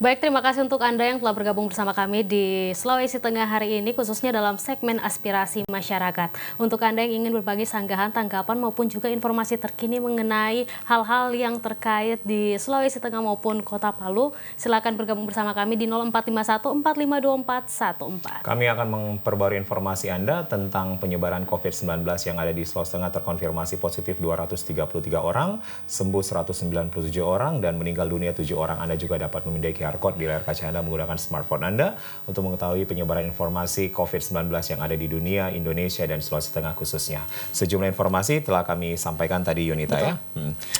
Baik, terima kasih untuk Anda yang telah bergabung bersama kami di Sulawesi Tengah hari ini, khususnya dalam segmen aspirasi masyarakat. Untuk Anda yang ingin berbagi sanggahan, tanggapan, maupun juga informasi terkini mengenai hal-hal yang terkait di Sulawesi Tengah maupun Kota Palu, silakan bergabung bersama kami di 0451 452414. Kami akan memperbarui informasi Anda tentang penyebaran COVID-19 yang ada di Sulawesi Tengah. Terkonfirmasi positif 233 orang, sembuh 197 orang, dan meninggal dunia 7 orang. Anda juga dapat memindai QR Code di layar kaca Anda menggunakan smartphone Anda untuk mengetahui penyebaran informasi COVID-19 yang ada di dunia, Indonesia, dan Sulawesi Tengah khususnya. Sejumlah informasi telah kami sampaikan tadi, Yunita. Betul. Ya.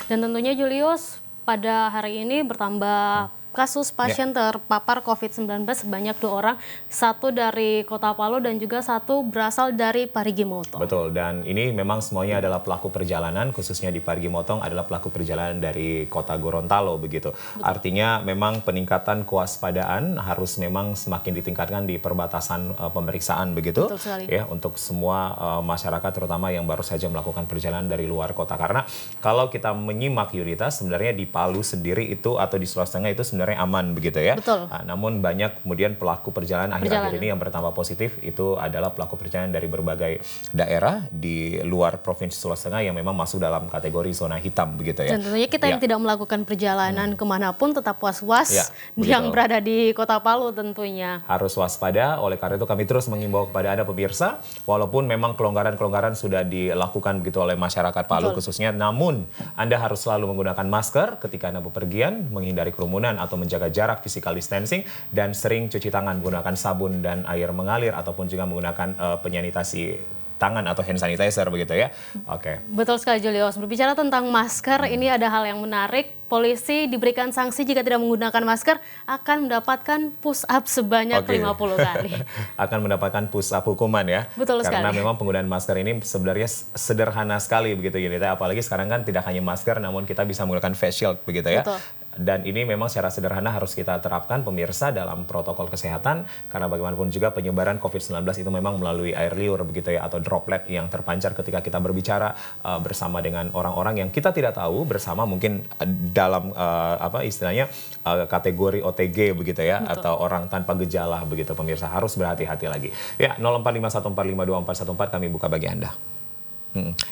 Dan tentunya Julius, pada hari ini bertambah kasus pasien terpapar COVID-19 sebanyak 2 orang, satu dari Kota Palu dan juga satu berasal dari Parigi Motong. Betul, dan ini memang semuanya adalah pelaku perjalanan, khususnya di Parigi Motong adalah pelaku perjalanan dari Kota Gorontalo begitu. Betul. Artinya memang peningkatan kewaspadaan harus memang semakin ditingkatkan di perbatasan pemeriksaan begitu. Betul sekali. Ya, untuk semua masyarakat terutama yang baru saja melakukan perjalanan dari luar kota. Karena kalau kita menyimak Yunita, sebenarnya di Palu sendiri itu atau di Sulawesi Tengah itu sebenarnya aman begitu ya. Betul. Namun banyak kemudian pelaku perjalanan akhir-akhir ini yang bertambah positif itu adalah pelaku perjalanan dari berbagai daerah di luar Provinsi Sulawesi Tengah yang memang masuk dalam kategori zona hitam begitu ya. Dan tentunya kita yang tidak melakukan perjalanan kemanapun tetap was-was yang berada di Kota Palu tentunya. Harus waspada, oleh karena itu kami terus mengimbau kepada Anda pemirsa, walaupun memang kelonggaran-kelonggaran sudah dilakukan begitu oleh masyarakat Palu khususnya, namun Anda harus selalu menggunakan masker ketika Anda bepergian, menghindari kerumunan atau menjaga jarak physical distancing, dan sering cuci tangan menggunakan sabun dan air mengalir ataupun juga menggunakan penyanitasi tangan atau hand sanitizer begitu ya. Oke. Betul sekali Julius. Berbicara tentang masker, ini ada hal yang menarik. Polisi diberikan sanksi jika tidak menggunakan masker akan mendapatkan push up sebanyak 50 kali. Akan mendapatkan push up hukuman ya. Betul Karena sekali. memang penggunaan masker ini sebenarnya sederhana sekali begitu Yunita. Apalagi sekarang kan tidak hanya masker namun kita bisa menggunakan face shield begitu ya. Betul. Dan ini memang secara sederhana harus kita terapkan pemirsa dalam protokol kesehatan, karena bagaimanapun juga penyebaran COVID-19 itu memang melalui air liur begitu ya, atau droplet yang terpancar ketika kita berbicara bersama dengan orang-orang yang kita tidak tahu bersama, mungkin dalam istilahnya kategori OTG begitu ya. Betul. Atau orang tanpa gejala begitu pemirsa, harus berhati-hati lagi. Ya, 0451452414 kami buka bagi Anda.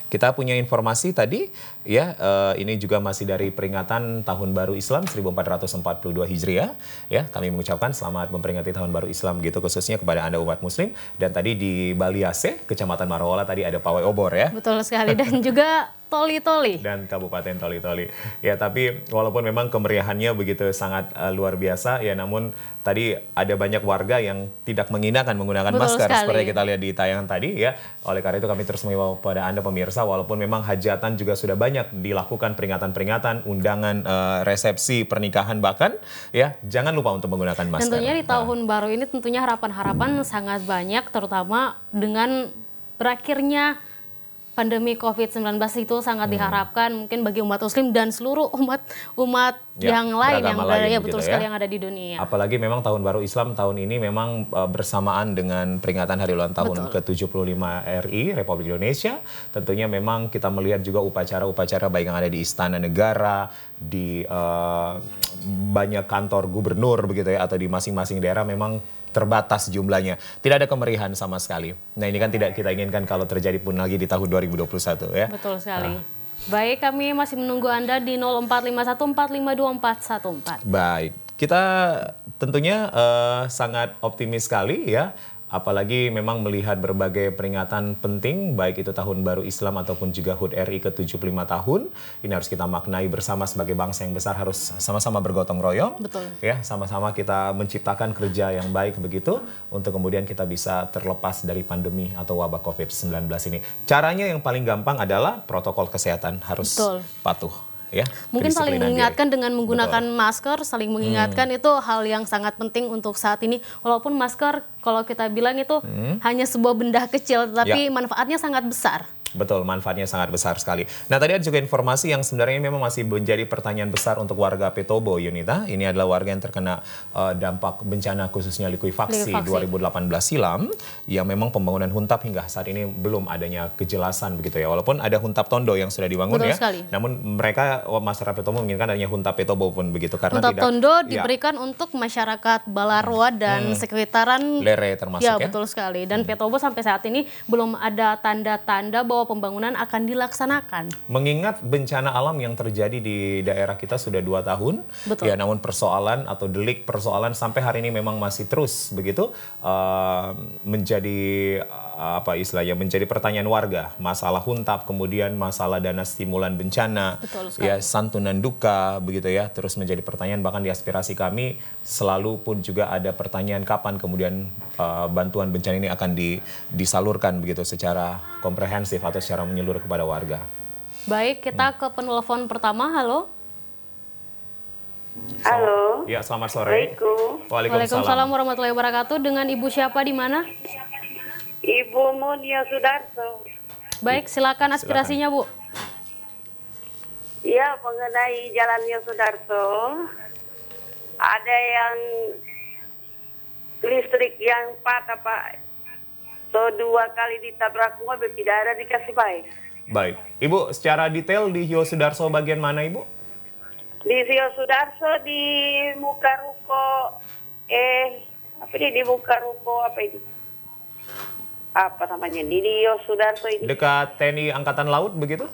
Kita punya informasi tadi ya, ini juga masih dari peringatan Tahun Baru Islam 1442 Hijriah ya. Kami mengucapkan selamat memperingati Tahun Baru Islam gitu khususnya kepada Anda umat muslim. Dan tadi di Baliase, Kecamatan Marwala tadi ada pawai obor ya. Betul sekali, dan juga Toli-Toli. Dan Kabupaten Toli-Toli. Ya, tapi walaupun memang kemeriahannya begitu sangat luar biasa ya, namun tadi ada banyak warga yang tidak menggunakan masker seperti kita lihat di tayangan tadi ya. Oleh karena itu kami terus mengimbau pada Anda pemirsa, walaupun memang hajatan juga sudah banyak dilakukan, peringatan-peringatan, undangan, resepsi, pernikahan bahkan ya, jangan lupa untuk menggunakan masker. Tentunya di tahun baru ini tentunya harapan-harapan sangat banyak, terutama dengan berakhirnya pandemi COVID-19 itu sangat diharapkan mungkin bagi umat muslim dan seluruh umat yang lain yang berada betul sekali yang ada di dunia. Apalagi memang Tahun Baru Islam tahun ini memang bersamaan dengan peringatan hari ulang tahun ke-75 RI Republik Indonesia. Tentunya memang kita melihat juga upacara-upacara baik yang ada di Istana Negara, di banyak kantor gubernur begitu ya, atau di masing-masing daerah memang terbatas jumlahnya. Tidak ada kemerihan sama sekali. Nah, ini kan tidak kita inginkan kalau terjadi pun lagi di tahun 2021 ya. Betul sekali. Baik, kami masih menunggu Anda di 0451452414. Baik, kita tentunya sangat optimis sekali ya. Apalagi memang melihat berbagai peringatan penting, baik itu Tahun Baru Islam ataupun juga HUT RI ke-75 tahun. Ini harus kita maknai bersama sebagai bangsa yang besar, harus sama-sama bergotong royong. Betul. Ya, sama-sama kita menciptakan kerja yang baik begitu, untuk kemudian kita bisa terlepas dari pandemi atau wabah COVID-19 ini. Caranya yang paling gampang adalah protokol kesehatan, harus patuh. Ya, mungkin saling mengingatkan dengan menggunakan masker, saling mengingatkan itu hal yang sangat penting untuk saat ini. Walaupun masker kalau kita bilang itu hanya sebuah benda kecil, tetapi manfaatnya sangat besar. Betul, manfaatnya sangat besar sekali. Nah, tadi ada juga informasi yang sebenarnya memang masih menjadi pertanyaan besar untuk warga Petobo, Yunita. Ini adalah warga yang terkena dampak bencana khususnya likuifaksi 2018 silam, yang memang pembangunan huntap hingga saat ini belum adanya kejelasan begitu ya. Walaupun ada huntap Tondo yang sudah dibangun. Betul ya, sekali. namun mereka masyarakat Petobo menginginkan adanya huntap Petobo pun begitu karena Huntap tidak Tondo ya, diberikan untuk masyarakat Balaroa dan sekitaran Lere termasuk ya, ya. betul sekali. Dan Petobo sampai saat ini belum ada tanda-tanda bahwa pembangunan akan dilaksanakan. Mengingat bencana alam yang terjadi di daerah kita sudah 2 tahun, Betul. ya namun persoalan atau delik persoalan sampai hari ini memang masih terus begitu menjadi apa istilahnya menjadi pertanyaan warga, masalah huntap, kemudian masalah dana stimulan bencana, Betul sekali. ya santunan duka begitu ya, terus menjadi pertanyaan bahkan di aspirasi kami selalu pun juga ada pertanyaan kapan kemudian bantuan bencana ini akan disalurkan begitu secara komprehensif atau secara menyeluruh kepada warga. Baik, kita ke penelpon pertama. Halo. Halo. Ya, selamat sore. Assalamualaikum. Waalaikumsalam warahmatullahi wabarakatuh. Dengan Ibu siapa di mana? Ibu Munia Sudarso. Baik, silakan aspirasinya, Bu. Ya, mengenai jalannya Sudarso, ada yang listrik yang patah, Pak. So, 2 kali ditabrak mobil, tidak ada dikasih baik. Baik. Ibu, secara detail di Hio Sudarso bagian mana, Ibu? Di Rio Sudarso, di muka ruko, di muka ruko, apa namanya, di Rio Sudarso ini. Dekat TNI Angkatan Laut begitu?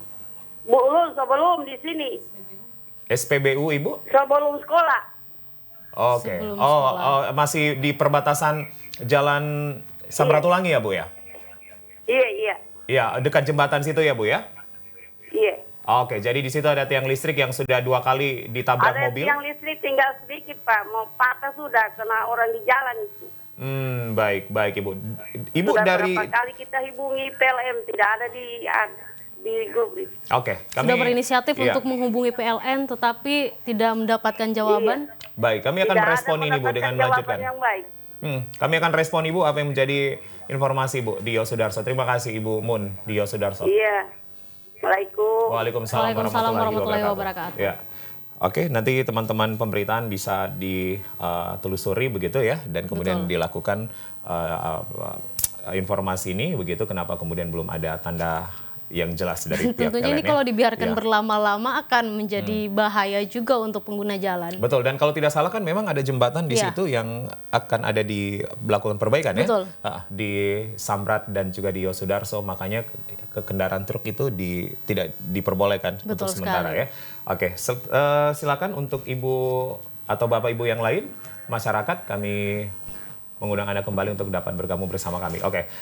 Sebelum di sini, SPBU, Ibu? sebelum sekolah. Oke. Sebelum Oh, sekolah. masih di perbatasan Jalan Samratulangi ya, Bu ya? Iya, iya, Iya, dekat jembatan situ ya, Bu ya? iya. Oke, jadi di situ ada tiang listrik yang sudah 2 kali ditabrak Ada mobil? tiang listrik tinggal sedikit, Pak. Mau patah sudah, kena orang di jalan itu. Baik, Ibu. Ibu Sudah dari... berapa kali kita hubungi PLN, tidak ada di grup itu. Oke, kami... Sudah berinisiatif Iya. untuk menghubungi PLN, tetapi tidak mendapatkan jawaban. Baik, kami akan Tidak merespon ada ini, Bu, dengan mendapatkan melanjutkan. jawaban yang baik. Kami akan respon Ibu apa yang menjadi informasi Bu Dio Sudarso. Terima kasih Ibu Mun Dio Sudarso. Iya. Assalamualaikum. Waalaikumsalam warahmatullahi wabarakatuh. Ya. Oke, nanti teman-teman pemberitaan bisa ditelusuri begitu ya, dan kemudian dilakukan informasi ini begitu. Kenapa kemudian belum ada tanda yang jelas dari pihak Tentunya ini PLN, ya? kalau dibiarkan Ya. berlama-lama akan menjadi bahaya juga untuk pengguna jalan. Betul, dan kalau tidak salah kan memang ada jembatan di Iya. situ yang akan ada melakukan perbaikan Betul. ya. Di Samrat dan juga di Yosudarso, makanya ke kendaraan truk itu tidak diperbolehkan untuk Betul sementara sekali. ya. Oke, silakan untuk Ibu atau Bapak Ibu yang lain, masyarakat, kami mengundang Anda kembali untuk dapat bergabung bersama kami. Oke.